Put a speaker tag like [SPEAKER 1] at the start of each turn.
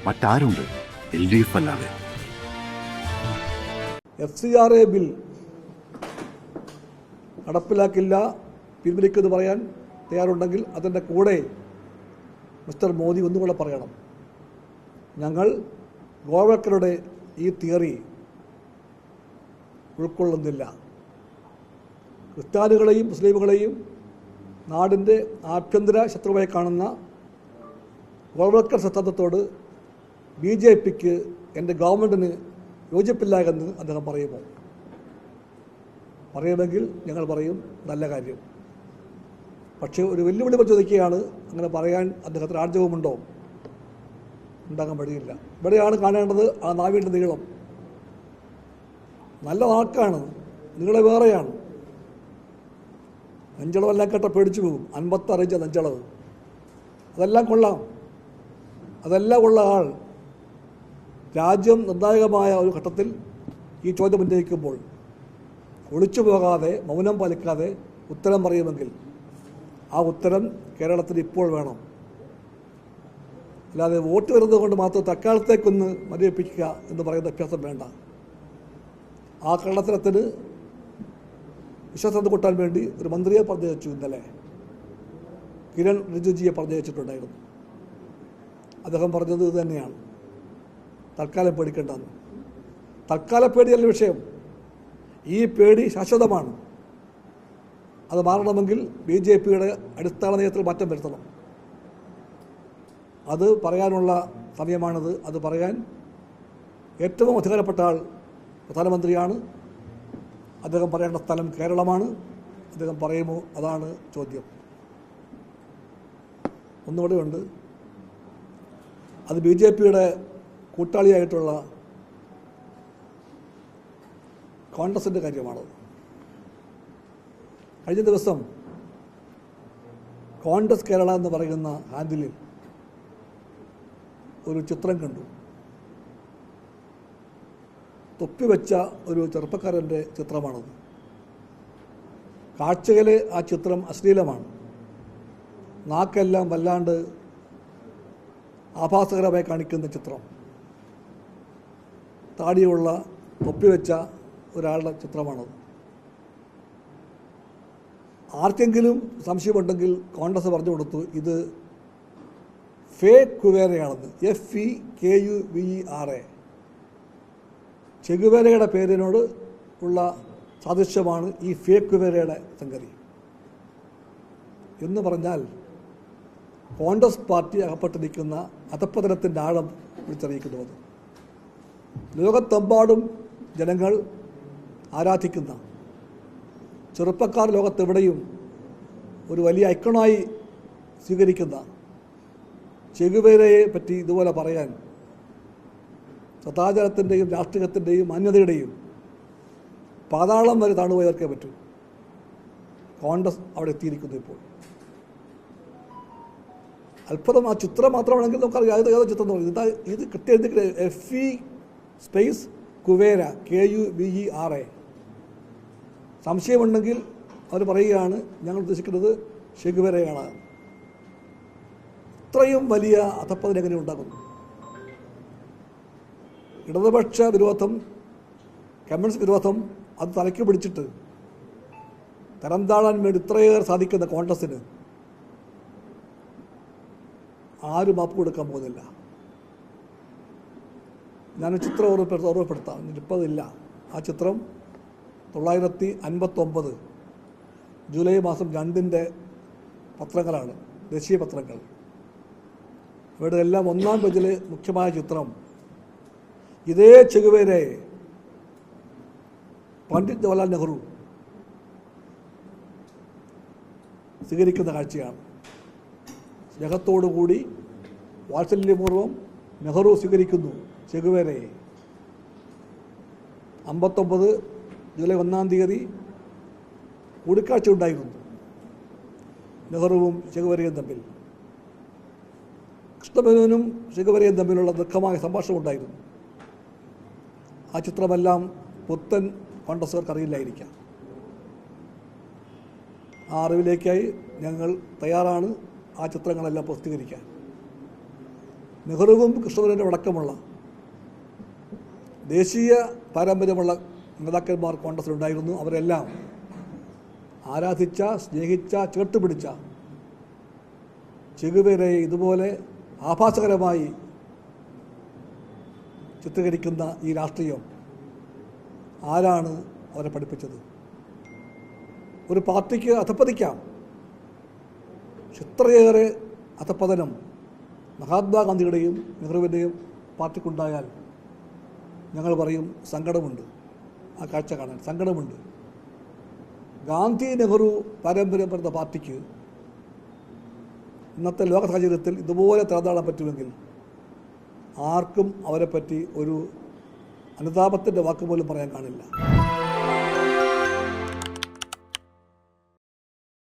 [SPEAKER 1] മറ്റാരുണ്ട് LDF അല്ലാതെ?
[SPEAKER 2] FCRA bill നടപ്പിലാക്കില്ല, പിൻവലിക്കുമെന്ന് പറയാൻ തയ്യാറുണ്ടെങ്കിൽ അതിൻ്റെ കൂടെ മിസ്റ്റർ മോദി ഒന്നുകൂടെ പറയണം, ഞങ്ങൾ ഗോവക്കരുടെ ഈ തിയറി ഉൾക്കൊള്ളുന്നില്ല. ക്രിസ്ത്യാനികളെയും മുസ്ലിമുകളെയും നാടിൻ്റെ ആഭ്യന്തര ശത്രുവായി കാണുന്ന ഗോവക്കർ സിദ്ധാന്തത്തോട് BJPക്ക് എൻ്റെ ഗവൺമെൻറ്റിന് യോജിപ്പില്ല എന്ന് അദ്ദേഹം പറയുമോ? പറയുമെങ്കിൽ ഞങ്ങൾ പറയും, നല്ല കാര്യം. പക്ഷേ ഒരു വെല്ലുവിളി ചോദിക്കുകയാണ്, അങ്ങനെ പറയാൻ അദ്ദേഹത്തിന് ആർജവമുണ്ടോ? ഉണ്ടാകാൻ വഴിയില്ല. ഇവിടെയാണ് കാണേണ്ടത് ആ നാവിൻ്റെ നീളം. നല്ല വാക്കാണ്, നീളം വേറെയാണ്. നെഞ്ചളവെല്ലാം കേട്ട പേടിച്ചു പോകും. 56 ഇഞ്ച് നെഞ്ചളവ്, അതെല്ലാം കൊള്ളാം. അതെല്ലാം ഉള്ള ആൾ രാജ്യം നിർണായകമായ ഒരു ഘട്ടത്തിൽ ഈ ചോദ്യം ഉന്നയിക്കുമ്പോൾ ഒളിച്ചു പോകാതെ, മൗനം പാലിക്കാതെ ഉത്തരം പറയുമെങ്കിൽ ആ ഉത്തരം കേരളത്തിന് ഇപ്പോൾ വേണം. അല്ലാതെ വോട്ട് വരുന്നത് കൊണ്ട് മാത്രം തൽക്കാലത്തേക്കൊന്ന് മരവിപ്പിക്കുക എന്ന് പറയുന്ന അഭ്യാസം വേണ്ട. ആ കള്ളത്തരത്തിന് വിശ്വാസത കൂട്ടാൻ വേണ്ടി ഒരു മന്ത്രിയെ പറഞ്ഞയച്ചു. ഇന്നലെ കിരൺ റിജിജുജിയെ പറഞ്ഞയച്ചിട്ടുണ്ടായിരുന്നു. അദ്ദേഹം പറഞ്ഞത് ഇത് തന്നെയാണ്, തൽക്കാലം പേടിക്കേണ്ടെന്ന്. തൽക്കാല പേടിയല്ല വിഷയം, ഈ പേടി ശാശ്വതമാണ്. അത് മാറണമെങ്കിൽ BJPയുടെ അടിസ്ഥാന നയത്തിൽ മാറ്റം വരുത്തണം. അത് പറയാനുള്ള സമയമാണിത്. അത് പറയാൻ ഏറ്റവും അധികാരപ്പെട്ട ആൾ പ്രധാനമന്ത്രിയാണ്. അദ്ദേഹം പറയേണ്ട സ്ഥലം കേരളമാണ്. അദ്ദേഹം പറയുമോ? അതാണ് ചോദ്യം. ഒന്നുകൂടെ ഉണ്ട്, അത് BJPയുടെ കൂട്ടാളിയായിട്ടുള്ള കോൺഗ്രസിൻ്റെ കാര്യമാണ്. കഴിഞ്ഞ ദിവസം കോൺഗ്രസ് കേരള എന്ന് പറയുന്ന ഹാൻഡിലിൽ ഒരു ചിത്രം കണ്ടു. തൊപ്പി വെച്ച ഒരു ചെറുപ്പക്കാരൻ്റെ ചിത്രമാണത്. കാഴ്ചയിലെ ആ ചിത്രം അശ്ലീലമാണ്. നാക്കെല്ലാം വല്ലാണ്ട് ആഭാസകരമായി കാണിക്കുന്ന ചിത്രം. താടിയുള്ള തൊപ്പി വെച്ച ഒരാളുടെ ചിത്രമാണത്. ആർക്കെങ്കിലും സംശയമുണ്ടെങ്കിൽ കോൺഗ്രസ് പറഞ്ഞു കൊടുത്തു, ഇത് ഫേക്ക് കുവേരയാണെന്ന്. FEKUVERA. ചെഗുവേരയുടെ പേരിനോട് ഉള്ള സാദൃശ്യമാണ് ഈ ഫേക്ക് കുവേരയുടെ സംഗതി. എന്ന് പറഞ്ഞാൽ കോൺഗ്രസ് പാർട്ടി അകപ്പെട്ടിരിക്കുന്ന അധപ്പതനത്തിൻ്റെ ആഴം വിളിച്ചറിയിക്കുന്നു. അത് ലോകത്തെമ്പാടും ജനങ്ങൾ ആരാധിക്കുന്ന, ചെറുപ്പക്കാർ ലോകത്തെവിടെയും ഒരു വലിയ ഐക്കണായി സ്വീകരിക്കുന്ന ചെഗുവേരയെ പറ്റി ഇതുപോലെ പറയാൻ സദാചാരത്തിൻ്റെയും രാഷ്ട്രീയത്തിൻ്റെയും മാന്യതയുടെയും പാതാളം വരെ താണുപോയവർക്കേ പറ്റൂ. കോൺഗ്രസ് അവിടെ എത്തിയിരിക്കുന്നു ഇപ്പോൾ. അത്ഭുതം. ആ ചിത്രം മാത്രമാണെങ്കിൽ നമുക്കറിയാം ഏതോ ചിത്രം എന്ന് പറയുന്നത്. ഇത് കൃത്യം FE_കുവേര KUVERA. സംശയമുണ്ടെങ്കിൽ അവർ പറയുകയാണ്, ഞങ്ങൾ ഉദ്ദേശിക്കുന്നത് ചെഗുവേരയാണ്. ഇത്രയും വലിയ അധപ്പതനം എങ്ങനെ ഉണ്ടാകുന്നു? ഇടതുപക്ഷ വിരോധം, കമ്മ്യൂണിസ്റ്റ് വിരോധം അത് തലയ്ക്ക് പിടിച്ചിട്ട് തരം താഴാൻ വേണ്ടി ഇത്രയേറെ സാധിക്കുന്ന കോൺഗ്രസ്സിന് ആരും മാപ്പ് കൊടുക്കാൻ പോകുന്നില്ല. ഞാനൊരു ചിത്രം ഓർമ്മപ്പെടുത്താം. ഇപ്പോൾ അതില്ല. ആ ചിത്രം 1959 ജൂലൈ മാസം 2 പത്രങ്ങളാണ്, ദേശീയ പത്രങ്ങൾ. ഇവിടെ എല്ലാം ഒന്നാം പേജിലെ മുഖ്യമായ ചിത്രം ഇതേ ചെഗുവേരയെ പണ്ഡിറ്റ് ജവഹർലാൽ നെഹ്റു സ്വീകരിക്കുന്ന കാഴ്ചയാണ്. സ്നേഹത്തോടുകൂടി വാത്സല്യപൂർവ്വം നെഹ്റു സ്വീകരിക്കുന്നു ചെഗുവേരയെ. 59 ജൂലൈ 1 കൂടിക്കാഴ്ച ഉണ്ടായിരുന്നു നെഹ്റുവും ചെഗുവേരയും തമ്മിൽ. കൃഷ്ണമേനോനും ചെഗുവേരയും തമ്മിലുള്ള ദീർഘമായ സംഭാഷണം ഉണ്ടായിരുന്നു. ആ ചിത്രമെല്ലാം പുത്തൻ കോൺഗ്രസ്സുകാർക്ക് അറിയില്ലായിരിക്കാം. ആ അറിവിലേക്കായി ഞങ്ങൾ തയ്യാറാണ് ആ ചിത്രങ്ങളെല്ലാം പ്രസിദ്ധീകരിക്കാൻ. നെഹ്റുവും കൃഷ്ണനും അടക്കമുള്ള ദേശീയ പാരമ്പര്യമുള്ള നേതാക്കന്മാർ കോൺഗ്രസിലുണ്ടായിരുന്നു. അവരെല്ലാം ആരാധിച്ച, സ്നേഹിച്ച, ചേർത്തുപിടിച്ച ചെഗുവേരയെ ഇതുപോലെ ആഭാസകരമായി ചിത്രീകരിക്കുന്ന ഈ രാഷ്ട്രീയം ആരാണ് അവരെ പഠിപ്പിച്ചത്? ഒരു പാർട്ടിക്ക് അധപ്പതിക്കാം, പക്ഷെ ഇത്രയേറെ അധപ്പതനം മഹാത്മാഗാന്ധിയുടെയും നെഹ്റുവിൻ്റെയും പാർട്ടിക്കുണ്ടായാൽ ഞങ്ങൾ പറയും സങ്കടമുണ്ട്. ആ കാഴ്ച കാണാൻ സങ്കടമുണ്ട്. ഗാന്ധി നെഹ്റു പാരമ്പര്യം പറയുന്ന പാർട്ടിക്ക് ഇന്നത്തെ ലോക സാഹചര്യത്തിൽ ഇതുപോലെ തരംതാഴാൻ പറ്റുമെങ്കിൽ ആർക്കും അവരെപ്പറ്റി ഒരു അനുതാപത്തിൻ്റെ വാക്ക് പോലും പറയാൻ കാണില്ല.